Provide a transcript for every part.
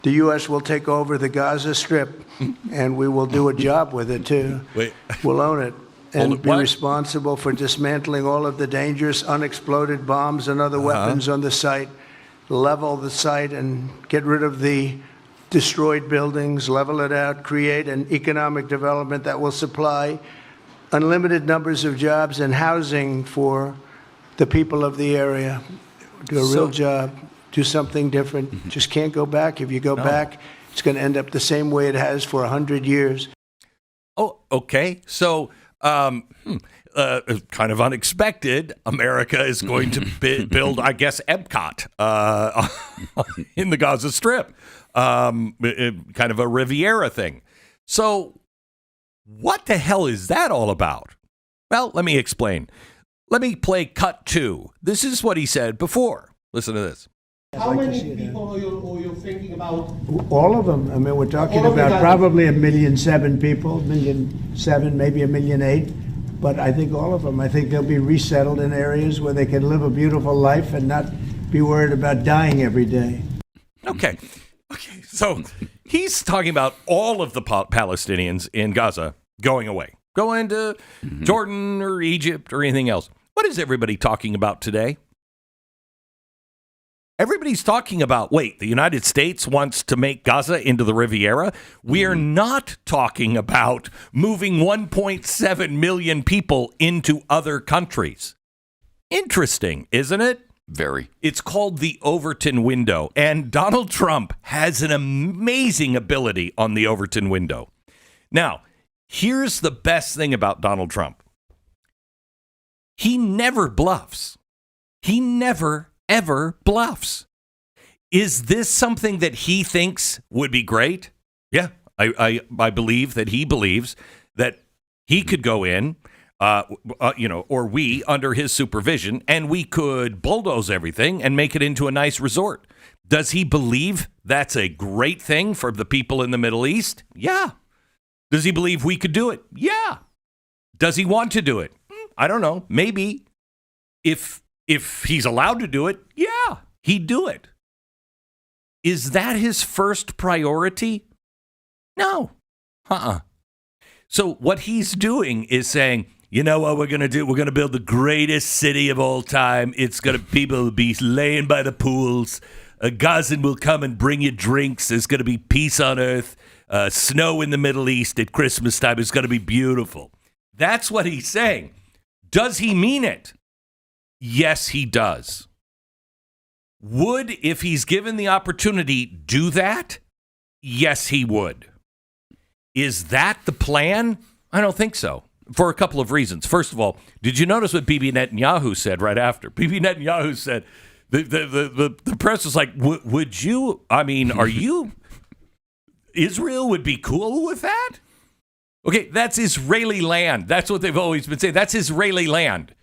The U.S. will take over the Gaza Strip, and we will do a job with it, too. Wait. We'll own it and be What? responsible for dismantling all of the dangerous unexploded bombs and other weapons on the site, level the site and get rid of the destroyed buildings, level it out, create an economic development that will supply unlimited numbers of jobs and housing for the people of the area. Do a real job, do something different. Just can't go back. If you go back, it's going to end up the same way it has for 100 years. Oh, okay. So, kind of unexpected, America is going to build, I guess, EPCOT in the Gaza Strip, kind of a Riviera thing. So, what the hell is that all about? Well, let me explain. Let me play cut 2. This is what he said before. Listen to this. How many people are you thinking about? All of them. I mean, we're talking about probably 1.7 million people, 1.7 million, maybe 1.8 million. But I think all of them. I think they'll be resettled in areas where they can live a beautiful life and not be worried about dying every day. Okay. So he's talking about all of the Palestinians in Gaza going away, going to Jordan or Egypt or anything else. What is everybody talking about today? Everybody's talking about, wait, the United States wants to make Gaza into the Riviera? We are not talking about moving 1.7 million people into other countries. Interesting, isn't it? Very. It's called the Overton Window, and Donald Trump has an amazing ability on the Overton Window. Now, here's the best thing about Donald Trump. He never bluffs. He never ever bluffs. Is this something that he thinks would be great? Yeah, I believe that he believes that he could go in, or we under his supervision, and we could bulldoze everything and make it into a nice resort. Does he believe that's a great thing for the people in the Middle East? Yeah. Does he believe we could do it? Yeah. Does he want to do it? I don't know. Maybe. If he's allowed to do it, yeah, he'd do it. Is that his first priority? No. So what he's doing is saying, you know what we're going to do? We're going to build the greatest city of all time. It's going to, people will be laying by the pools. A Gazan will come and bring you drinks. There's going to be peace on earth. Snow in the Middle East at Christmas time. It's going to be beautiful. That's what he's saying. Does he mean it? Yes, he does. Would, if he's given the opportunity, do that? Yes, he would. Is that the plan? I don't think so, for a couple of reasons. First of all, did you notice what Bibi Netanyahu said right after? Bibi Netanyahu said, the press was like, would you, I mean, are you, Israel would be cool with that? Okay, that's Israeli land. That's what they've always been saying. That's Israeli land.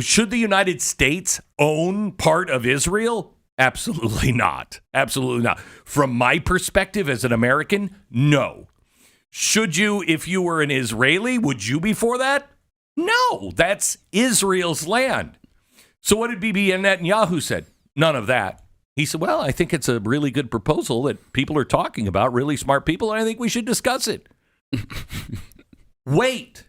Should the United States own part of Israel? Absolutely not. Absolutely not. From my perspective as an American, no. Should you, if you were an Israeli, would you be for that? No, that's Israel's land. So what did Bibi Netanyahu said? None of that. He said, well, I think it's a really good proposal that people are talking about, really smart people, and I think we should discuss it. Wait.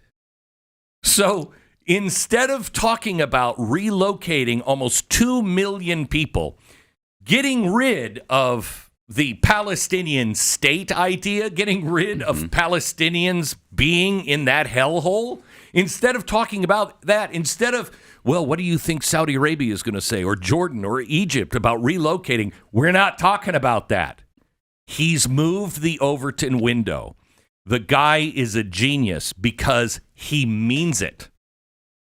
So instead of talking about relocating almost 2 million people, getting rid of the Palestinian state idea, getting rid of Palestinians being in that hellhole, instead of talking about that, instead of, well, what do you think Saudi Arabia is going to say, or Jordan or Egypt about relocating? We're not talking about that. He's moved the Overton window. The guy is a genius because he means it.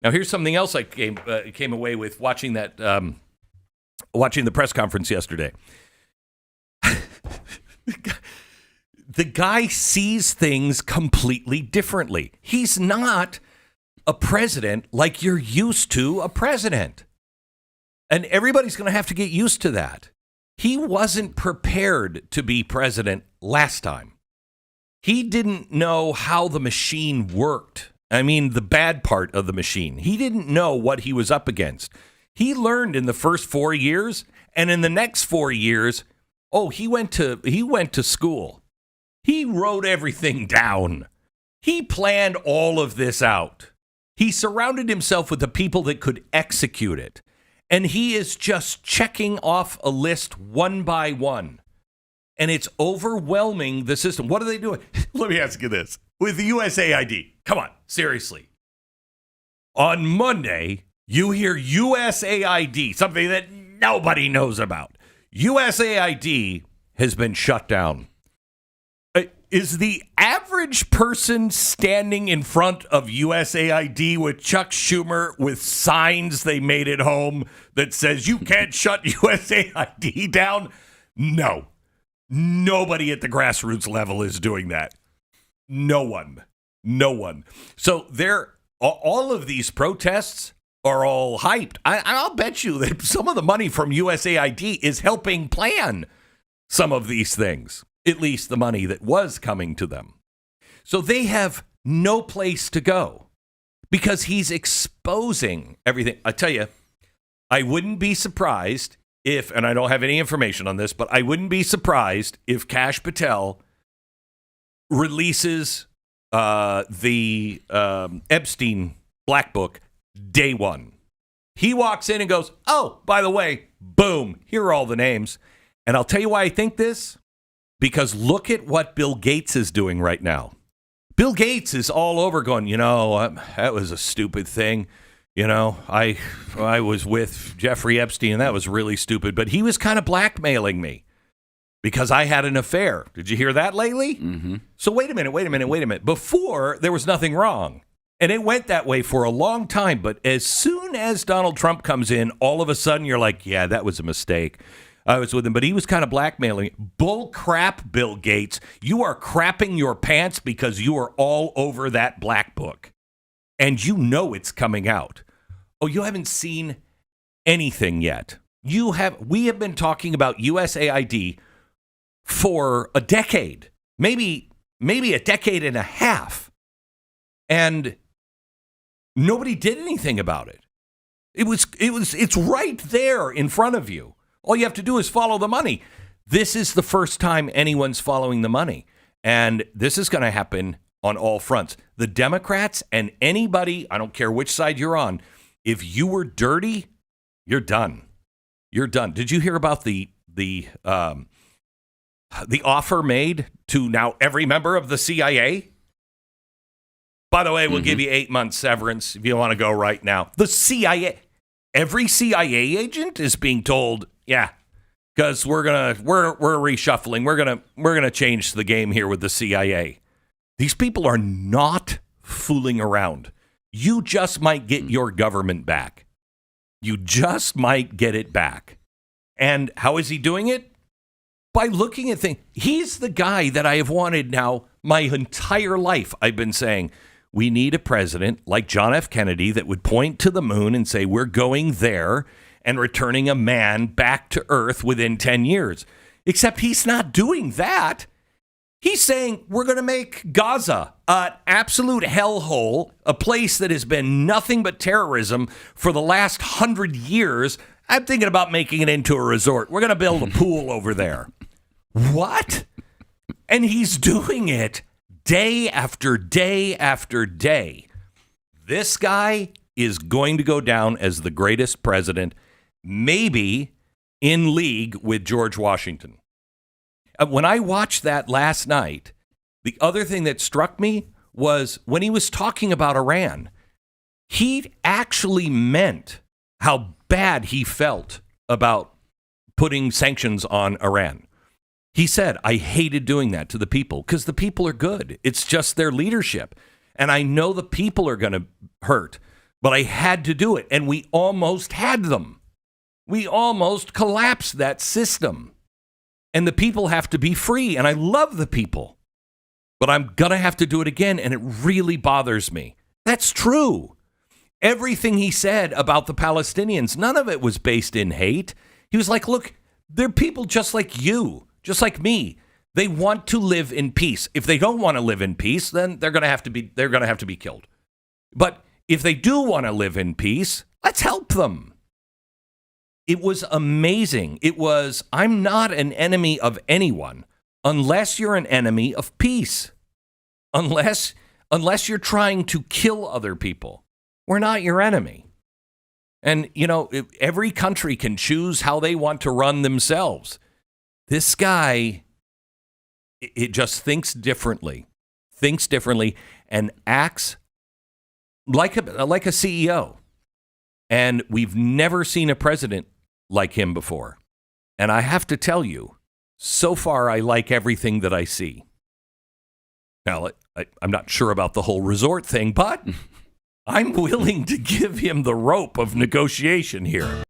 Now, here's something else I came away with watching that, watching the press conference yesterday. The guy sees things completely differently. He's not a president like you're used to a president. And everybody's going to have to get used to that. He wasn't prepared to be president last time. He didn't know how the machine worked. I mean, the bad part of the machine. He didn't know what he was up against. He learned in the first 4 years, and in the next 4 years, Oh, he went to school. He wrote everything down. He planned all of this out. He surrounded himself with the people that could execute it. And he is just checking off a list one by one. And it's overwhelming the system. What are they doing? Let me ask you this. With the USAID, come on, seriously. On Monday, you hear USAID, something that nobody knows about. USAID has been shut down. Is the average person standing in front of USAID with Chuck Schumer with signs they made at home that says you can't shut USAID down? No. Nobody at the grassroots level is doing that. No one. So all of these protests are all hyped. I'll bet you that some of the money from USAID is helping plan some of these things, at least the money that was coming to them. So they have no place to go because he's exposing everything. I tell you, I wouldn't be surprised if, and I don't have any information on this, but I wouldn't be surprised if Kash Patel releases the Epstein Black Book day one. He walks in and goes, oh, by the way, boom, here are all the names. And I'll tell you why I think this. Because look at what Bill Gates is doing right now. Bill Gates is all over going, that was a stupid thing. I was with Jeffrey Epstein, and that was really stupid. But he was kind of blackmailing me because I had an affair. Did you hear that lately? Mm-hmm. So wait a minute. Before, there was nothing wrong. And it went that way for a long time. But as soon as Donald Trump comes in, all of a sudden you're like, yeah, that was a mistake. I was with him, but he was kind of blackmailing. Bull crap, Bill Gates. You are crapping your pants because you are all over that black book. And you know it's coming out. Oh, you haven't seen anything yet. We have been talking about USAID for a decade, maybe a decade and a half. And nobody did anything about it. It's right there in front of you. All you have to do is follow the money. This is the first time anyone's following the money. And this is going to happen on all fronts. The Democrats and anybody, I don't care which side you're on, if you were dirty, you're done. You're done. Did you hear about the offer made to now every member of the CIA? By the way, we'll give you 8 months severance if you want to go right now. The CIA, every CIA agent is being told, yeah, because we're reshuffling. We're gonna change the game here with the CIA. These people are not fooling around. You just might get your government back. You just might get it back. And how is he doing it? By looking at things. He's the guy that I have wanted now my entire life. I've been saying, we need a president like John F. Kennedy that would point to the moon and say, we're going there and returning a man back to Earth within 10 years. Except he's not doing that. He's saying we're going to make Gaza an absolute hellhole, a place that has been nothing but terrorism for the last 100 years. I'm thinking about making it into a resort. We're going to build a pool over there. What? And he's doing it day after day after day. This guy is going to go down as the greatest president, maybe in league with George Washington. When I watched that last night, the other thing that struck me was when he was talking about Iran, he actually meant how bad he felt about putting sanctions on Iran. He said, I hated doing that to the people because the people are good. It's just their leadership. And I know the people are going to hurt, but I had to do it. And we almost had them. We almost collapsed that system. And the people have to be free. And I love the people. But I'm going to have to do it again. And it really bothers me. That's true. Everything he said about the Palestinians, none of it was based in hate. He was like, look, they're people just like you, just like me. They want to live in peace. If they don't want to live in peace, then they're going to have to be killed. But if they do want to live in peace, let's help them. It was amazing. It was, I'm not an enemy of anyone unless you're an enemy of peace. Unless you're trying to kill other people. We're not your enemy. And, you know, every country can choose how they want to run themselves. This guy, it just thinks differently, and acts like a CEO. And we've never seen a president like him before. And I have to tell you, so far I like everything that I see. Now, I'm not sure about the whole resort thing, but I'm willing to give him the rope of negotiation here.